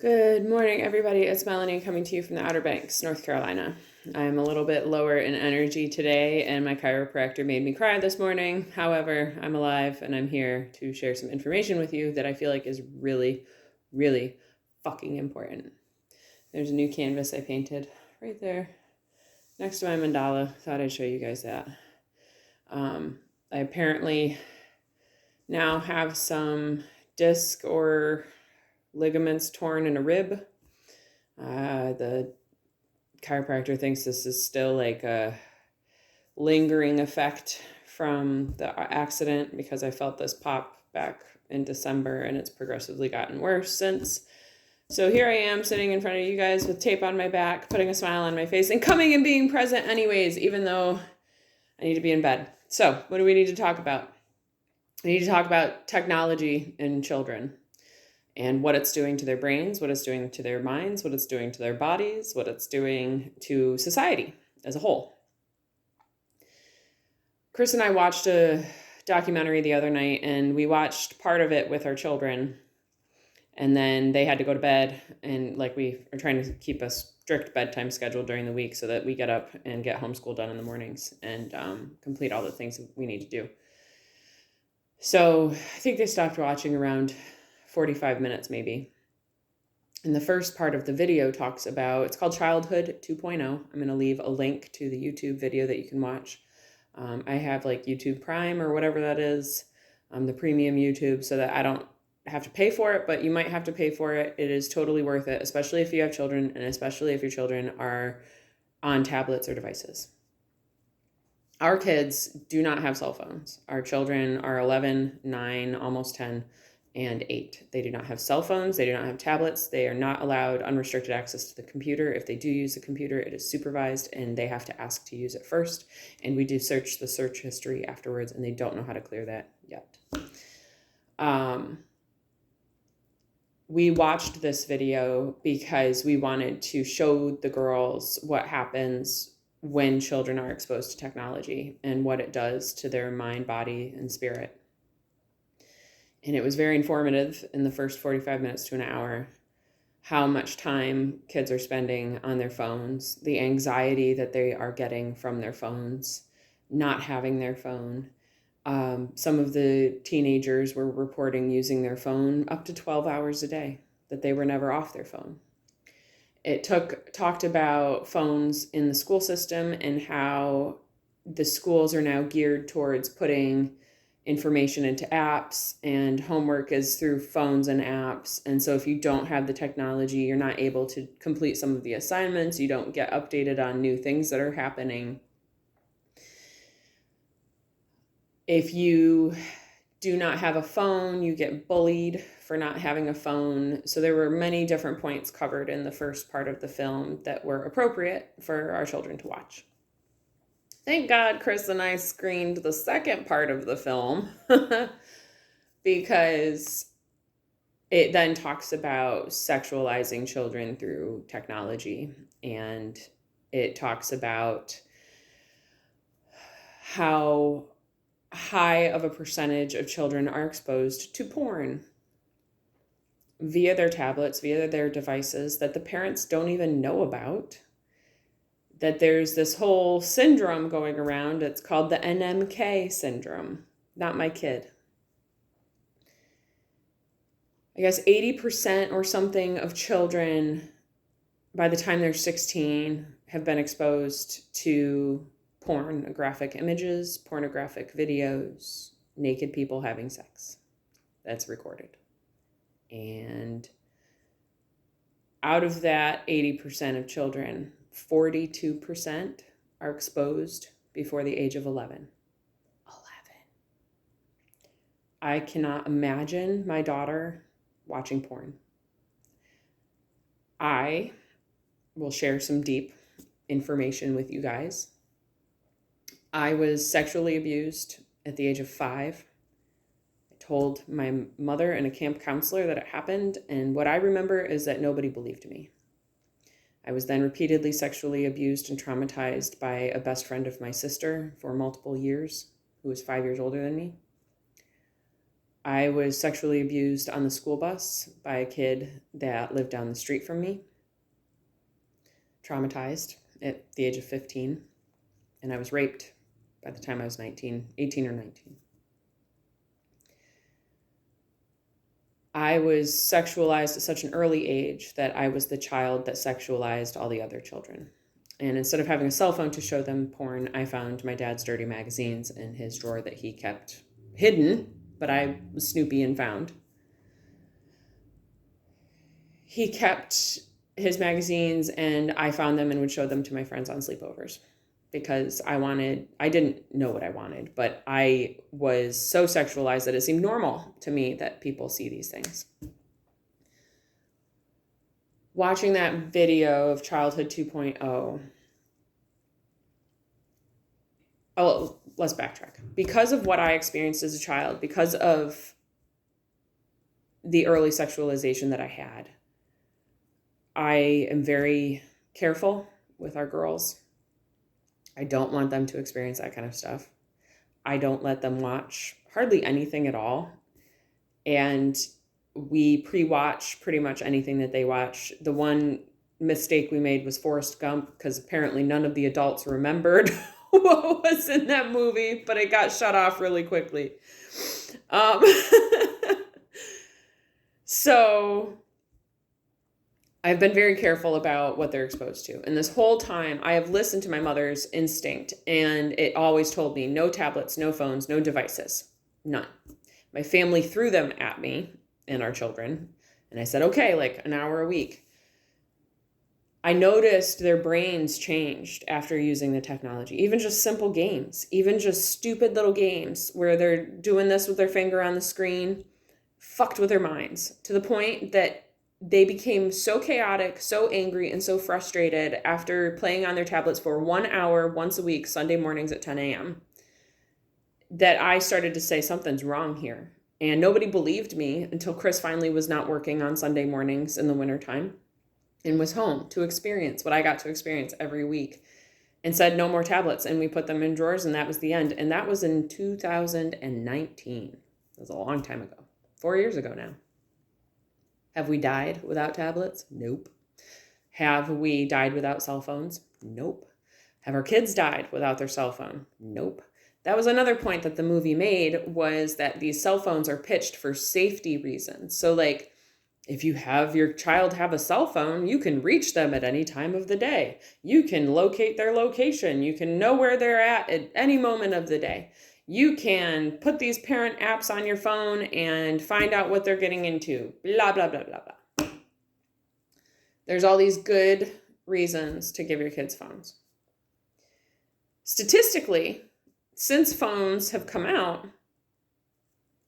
Good morning, everybody. It's Melanie coming to you from the Outer Banks, North Carolina. I'm a little bit lower in energy today, and my chiropractor made me cry this morning. However, I'm alive, and I'm here to share some information with you that I feel like is really, really fucking important. There's a new canvas I painted right there next to my mandala. Thought I'd show you guys that. I apparently now have some disc or ligaments torn in a rib. The chiropractor thinks this is still like a lingering effect from the accident because I felt this pop back in December and it's progressively gotten worse since. So here I am sitting in front of you guys with tape on my back, putting a smile on my face and coming and being present anyways, even though I need to be in bed. So what do we need to talk about? We need to talk about technology in children and what it's doing to their brains, what it's doing to their minds, what it's doing to their bodies, what it's doing to society as a whole. Chris and I watched a documentary the other night, and we watched part of it with our children, and then they had to go to bed, and we are trying to keep a strict bedtime schedule during the week so that we get up and get homeschool done in the mornings and complete all the things that we need to do. So I think they stopped watching around 45 minutes maybe. And the first part of the video talks about, it's called Childhood 2.0. I'm going to leave a link to the YouTube video that you can watch. I have YouTube Prime or whatever that is, the premium YouTube, so that I don't have to pay for it, but you might have to pay for it. It is totally worth it, especially if you have children and especially if your children are on tablets or devices. Our kids do not have cell phones. Our children are 11, 9, almost 10, and 8. They do not have cell phones. They do not have tablets. They are not allowed unrestricted access to the computer. If they do use the computer, it is supervised, and they have to ask to use it first. And we do search the search history afterwards, and they don't know how to clear that yet. We watched this video because we wanted to show the girls what happens when children are exposed to technology and what it does to their mind, body, and spirit. And it was very informative in the first 45 minutes to an hour, how much time kids are spending on their phones, the anxiety that they are getting from their phones, not having their phone. Some of the teenagers were reporting using their phone up to 12 hours a day, that they were never off their phone. It talked about phones in the school system and how the schools are now geared towards putting information into apps, and homework is through phones and apps. And so if you don't have the technology, you're not able to complete some of the assignments. You don't get updated on new things that are happening. If you do not have a phone, you get bullied for not having a phone. So there were many different points covered in the first part of the film that were appropriate for our children to watch. Thank God Chris and I screened the second part of the film because it then talks about sexualizing children through technology, and it talks about how high of a percentage of children are exposed to porn via their tablets, via their devices that the parents don't even know about. That there's this whole syndrome going around. It's called the NMK syndrome. Not my kid. I guess 80% or something of children by the time they're 16 have been exposed to pornographic images, pornographic videos, naked people having sex. That's recorded. And out of that 80% of children, 42% are exposed before the age of 11. I cannot imagine my daughter watching porn. I will share some deep information with you guys. I was sexually abused at the age of 5. I told my mother and a camp counselor that it happened, and what I remember is that nobody believed me. I was then repeatedly sexually abused and traumatized by a best friend of my sister for multiple years, who was 5 years older than me. I was sexually abused on the school bus by a kid that lived down the street from me, traumatized at the age of 15, and I was raped by the time I was 18 or 19. I was sexualized at such an early age that I was the child that sexualized all the other children. And instead of having a cell phone to show them porn, I found my dad's dirty magazines in his drawer that he kept hidden, but I was snoopy and found. He kept his magazines and I found them and would show them to my friends on sleepovers because I didn't know what I wanted, but I was so sexualized that it seemed normal to me that people see these things. Watching that video of Childhood 2.0, let's backtrack. Because of what I experienced as a child, because of the early sexualization that I had, I am very careful with our girls. I don't want them to experience that kind of stuff. I don't let them watch hardly anything at all. And we pre-watch pretty much anything that they watch. The one mistake we made was Forrest Gump, because apparently none of the adults remembered what was in that movie, but it got shut off really quickly. So I've been very careful about what they're exposed to. And this whole time, I have listened to my mother's instinct, and it always told me no tablets, no phones, no devices, none. My family threw them at me and our children, and I said, okay, like an hour a week. I noticed their brains changed after using the technology, even just simple games, even just stupid little games where they're doing this with their finger on the screen, fucked with their minds to the point that they became so chaotic, so angry, and so frustrated after playing on their tablets for 1 hour once a week, Sunday mornings at 10 a.m., that I started to say something's wrong here. And nobody believed me until Chris finally was not working on Sunday mornings in the wintertime and was home to experience what I got to experience every week and said no more tablets. And we put them in drawers, and that was the end. And that was in 2019. That was a long time ago. 4 years ago now. Have we died without tablets? Nope. Have we died without cell phones? Nope. Have our kids died without their cell phone? Nope. That was another point that the movie made, was that these cell phones are pitched for safety reasons. So like, if you have your child have a cell phone, you can reach them at any time of the day. You can locate their location. You can know where they're at any moment of the day. You can put these parent apps on your phone and find out what they're getting into. Blah, blah, blah, blah, blah. There's all these good reasons to give your kids phones. Statistically, since phones have come out,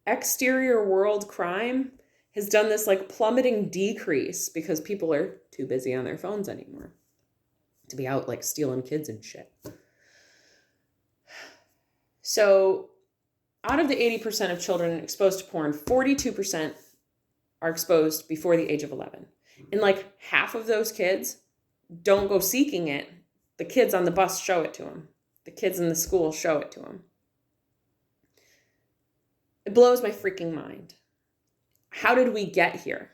exterior world crime has done this like plummeting decrease because people are too busy on their phones anymore to be out like stealing kids and shit. So out of the 80% of children exposed to porn, 42% are exposed before the age of 11. And like half of those kids don't go seeking it. The kids on the bus show it to them. The kids in the school show it to them. It blows my freaking mind. How did we get here?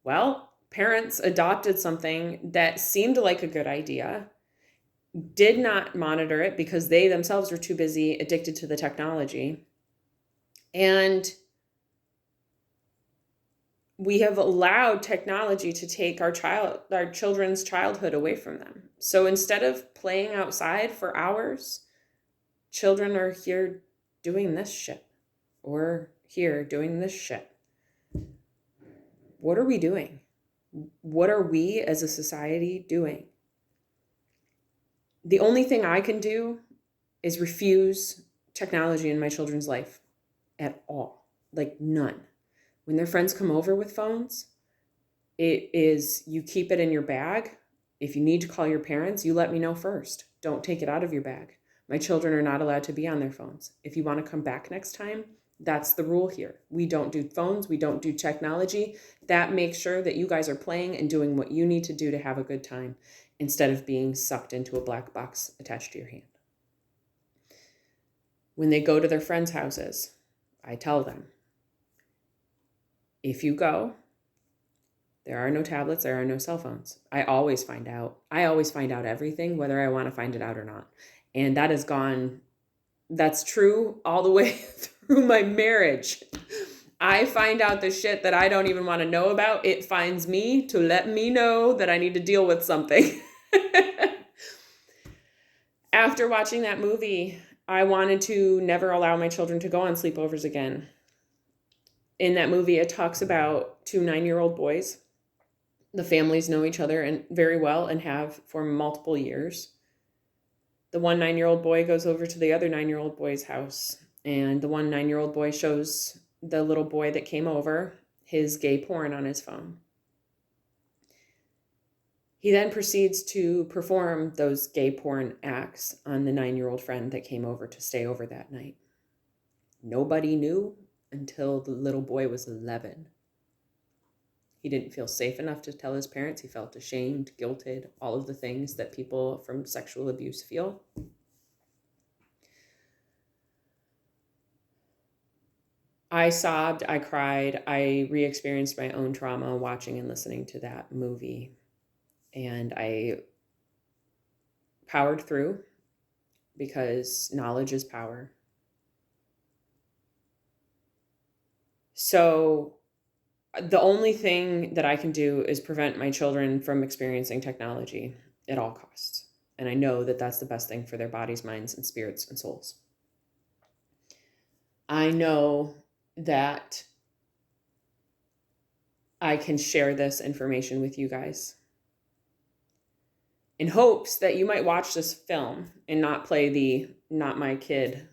Well, parents adopted something that seemed like a good idea, did not monitor it because they themselves were too busy addicted to the technology. And we have allowed technology to take our children's childhood away from them. So instead of playing outside for hours, children are here doing this shit, or here doing this shit. What are we doing? What are we as a society doing? The only thing I can do is refuse technology in my children's life at all. Like none. When their friends come over with phones, it is, you keep it in your bag. If you need to call your parents, you let me know first. Don't take it out of your bag. My children are not allowed to be on their phones. If you want to come back next time, that's the rule here. We don't do phones. We don't do technology. That makes sure that you guys are playing and doing what you need to do to have a good time instead of being sucked into a black box attached to your hand. When they go to their friends' houses, I tell them, If you go, there are no tablets, there are no cell phones. I always find out. I always find out everything, whether I want to find it out or not. And that's true all the way through my marriage. I find out the shit that I don't even want to know about. It finds me to let me know that I need to deal with something. After watching that movie, I wanted to never allow my children to go on sleepovers again. In that movie, it talks about 2 9-year-old boys. The families know each other and very well and have for multiple years. The one 9-year-old boy goes over to the other 9-year-old boy's house, and the one 9-year-old boy shows the little boy that came over his gay porn on his phone. He then proceeds to perform those gay porn acts on the 9-year-old friend that came over to stay over that night. Nobody knew until the little boy was 11. He didn't feel safe enough to tell his parents. He felt ashamed, guilted, all of the things that people from sexual abuse feel. I sobbed, I cried, I re-experienced my own trauma watching and listening to that movie. And I powered through because knowledge is power. So the only thing that I can do is prevent my children from experiencing technology at all costs. And I know that that's the best thing for their bodies, minds, and spirits and souls. I know that I can share this information with you guys in hopes that you might watch this film and not play the not my kid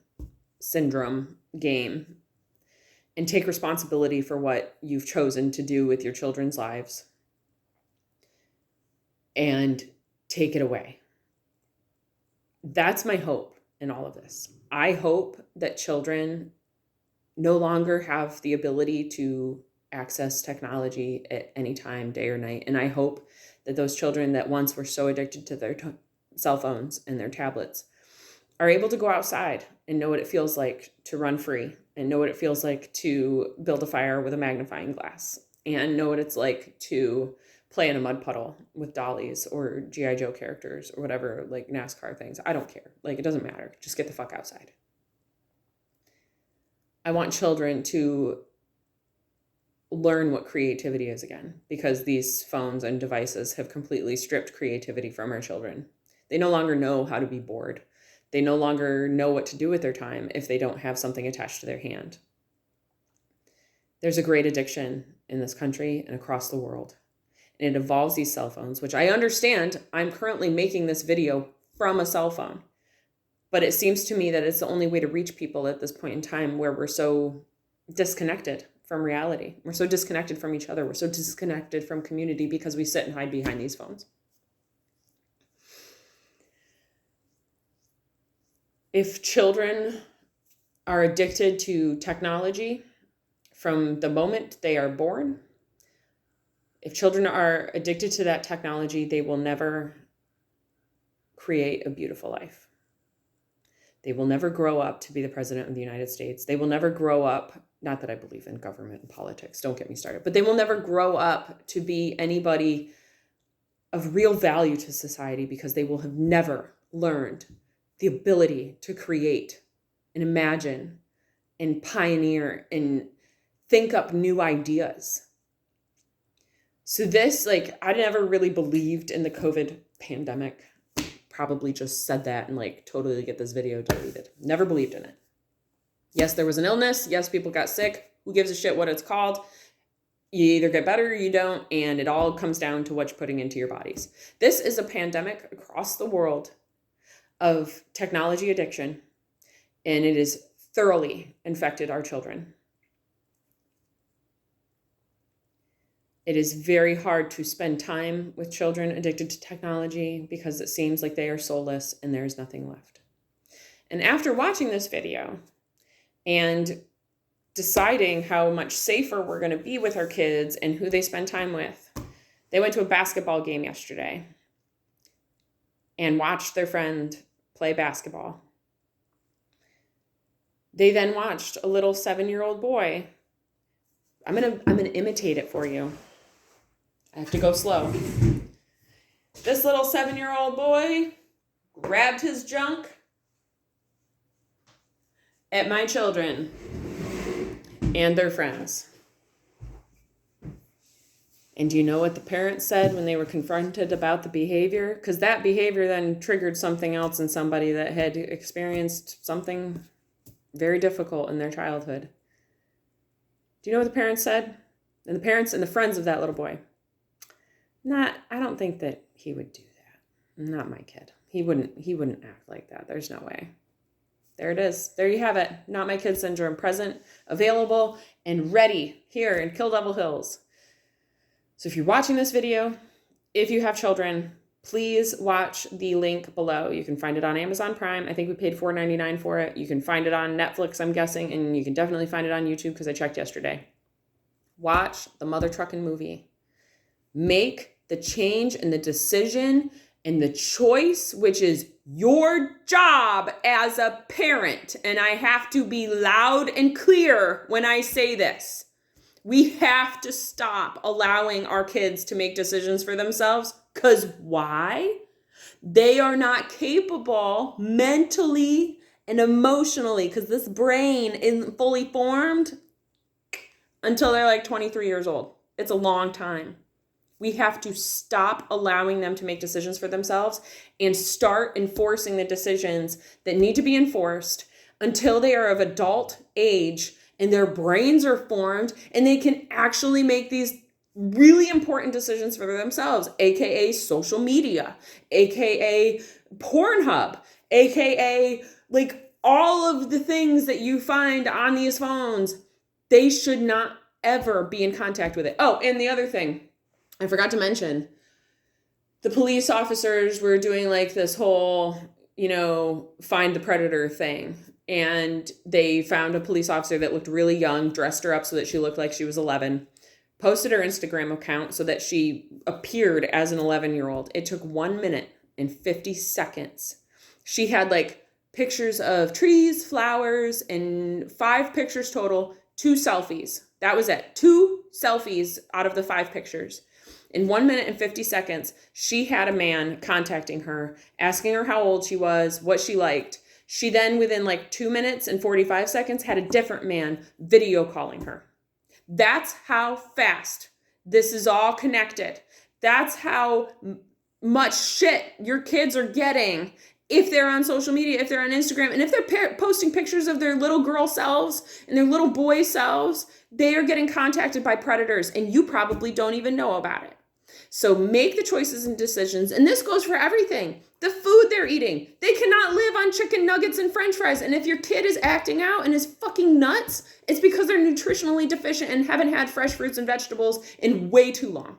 syndrome game and take responsibility for what you've chosen to do with your children's lives and take it away. That's my hope in all of this. I hope that children no longer have the ability to access technology at any time, day or night. And I hope that those children that once were so addicted to their cell phones and their tablets are able to go outside and know what it feels like to run free and know what it feels like to build a fire with a magnifying glass and know what it's like to play in a mud puddle with dollies or G.I. Joe characters or whatever, like NASCAR things. I don't care. Like, it doesn't matter. Just get the fuck outside. I want children to learn what creativity is again, because these phones and devices have completely stripped creativity from our children. They no longer know how to be bored. They no longer know what to do with their time if they don't have something attached to their hand. There's a great addiction in this country and across the world. And it involves these cell phones, which I understand. I'm currently making this video from a cell phone. But it seems to me that it's the only way to reach people at this point in time where we're so disconnected from reality. We're so disconnected from each other. We're so disconnected from community because we sit and hide behind these phones. If children are addicted to technology from the moment they are born, if children are addicted to that technology, they will never create a beautiful life. They will never grow up to be the president of the United States. They will never grow up, not that I believe in government and politics, don't get me started, but they will never grow up to be anybody of real value to society because they will have never learned the ability to create and imagine and pioneer and think up new ideas. So this, I never really believed in the COVID pandemic. Probably just said that and totally get this video deleted. Never believed in it. Yes, there was an illness. Yes, people got sick. Who gives a shit what it's called? You either get better or you don't, and it all comes down to what you're putting into your bodies. This is a pandemic across the world of technology addiction, and it has thoroughly infected our children. It is very hard to spend time with children addicted to technology because it seems like they are soulless and there is nothing left. And after watching this video and deciding how much safer we're going to be with our kids and who they spend time with, they went to a basketball game yesterday and watched their friend play basketball. They then watched a little 7-year-old boy I'm gonna imitate it for you. I have to go slow. This little 7-year-old boy grabbed his junk at my children and their friends. And do you know what the parents said when they were confronted about the behavior? Because that behavior then triggered something else in somebody that had experienced something very difficult in their childhood. Do you know what the parents said? And the parents and the friends of that little boy. I don't think that he would do that. Not my kid. He wouldn't act like that. There's no way. There it is. There you have it. Not my kid syndrome. Present, available, and ready here in Kill Devil Hills. So if you're watching this video, if you have children, please watch the link below. You can find it on Amazon Prime. I think we paid $4.99 for it. You can find it on Netflix, I'm guessing, and you can definitely find it on YouTube because I checked yesterday. Watch the Mother Truckin' movie. Make the change and the decision and the choice, which is your job as a parent. And I have to be loud and clear when I say this. We have to stop allowing our kids to make decisions for themselves. Because why? They are not capable mentally and emotionally, because this brain isn't fully formed until they're like 23 years old. It's a long time. We have to stop allowing them to make decisions for themselves and start enforcing the decisions that need to be enforced until they are of adult age and their brains are formed and they can actually make these really important decisions for themselves, aka social media, aka Pornhub, aka like all of the things that you find on these phones. They should not ever be in contact with it. Oh, and the other thing I forgot to mention, the police officers were doing like this whole, find the predator thing. And they found a police officer that looked really young, dressed her up so that she looked like she was 11, posted her Instagram account so that she appeared as an 11-year-old. It took 1 minute and 50 seconds. She had like pictures of trees, flowers, and 5 pictures total, 2 selfies. That was it. 2 selfies out of the 5 pictures. In 1 minute and 50 seconds, she had a man contacting her, asking her how old she was, what she liked. She then, within like 2 minutes and 45 seconds, had a different man video calling her. That's how fast this is all connected. That's how much shit your kids are getting if they're on social media, if they're on Instagram, and if they're posting pictures of their little girl selves and their little boy selves. They are getting contacted by predators, and you probably don't even know about it. So make the choices and decisions. And this goes for everything. The food they're eating. They cannot live on chicken nuggets and french fries. And if your kid is acting out and is fucking nuts, it's because they're nutritionally deficient and haven't had fresh fruits and vegetables in way too long.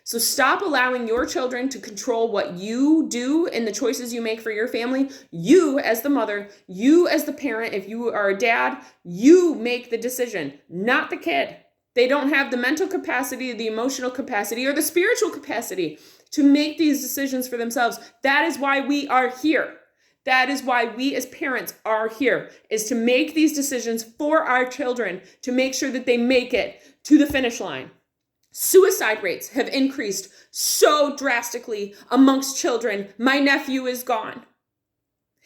So stop allowing your children to control what you do and the choices you make for your family. You as the mother, you as the parent, if you are a dad, you make the decision, not the kid. They don't have the mental capacity, the emotional capacity, or the spiritual capacity to make these decisions for themselves. That is why we are here. That is why we as parents are here, is to make these decisions for our children, to make sure that they make it to the finish line. Suicide rates have increased so drastically amongst children. My nephew is gone.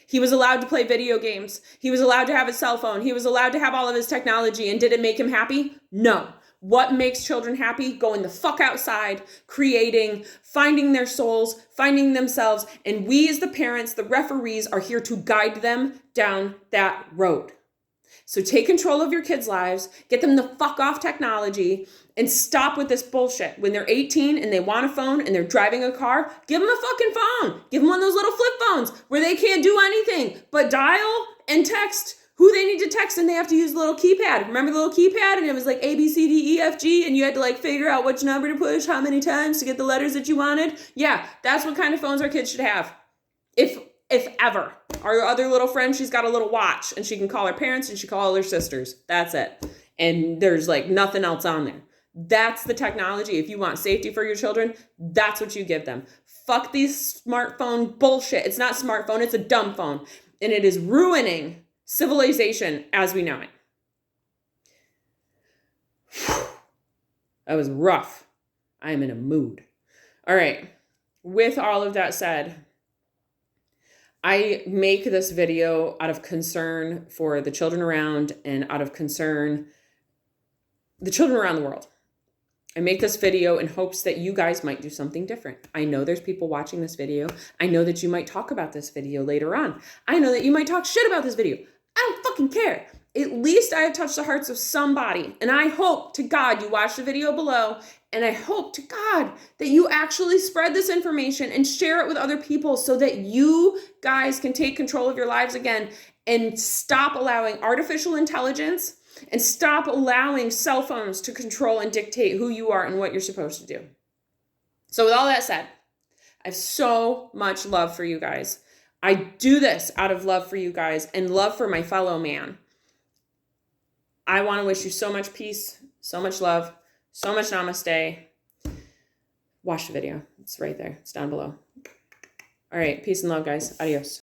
He was allowed to play video games. He was allowed to have a cell phone. He was allowed to have all of his technology. And did it make him happy? No. What makes children happy? Going the fuck outside, creating, finding their souls, finding themselves. And we as the parents, the referees, are here to guide them down that road. So take control of your kids' lives, get them the fuck off technology, and stop with this bullshit. When they're 18 and they want a phone and they're driving a car, give them a fucking phone. Give them one of those little flip phones where they can't do anything but dial and text who they need to text, and they have to use the little keypad. Remember the little keypad? And it was like A, B, C, D, E, F, G, and you had to like figure out which number to push, how many times to get the letters that you wanted. Yeah, that's what kind of phones our kids should have. If ever. Our other little friend, she's got a little watch, and she can call her parents and she can call her sisters. That's it. And there's like nothing else on there. That's the technology. If you want safety for your children, that's what you give them. Fuck these smartphone bullshit. It's not smartphone, it's a dumb phone. And it is ruining civilization as we know it. That was rough. I am in a mood. All right. With all of that said, I make this video out of concern for the children around and out of concern the children around the world. I make this video in hopes that you guys might do something different. I know there's people watching this video. I know that you might talk about this video later on. I know that you might talk shit about this video. I don't fucking care. At least I have touched the hearts of somebody. And I hope to God you watch the video below. And I hope to God that you actually spread this information and share it with other people so that you guys can take control of your lives again and stop allowing artificial intelligence and stop allowing cell phones to control and dictate who you are and what you're supposed to do. So with all that said, I have so much love for you guys. I do this out of love for you guys and love for my fellow man. I want to wish you so much peace, so much love, so much namaste. Watch the video. It's right there. It's down below. All right. Peace and love, guys. Adios.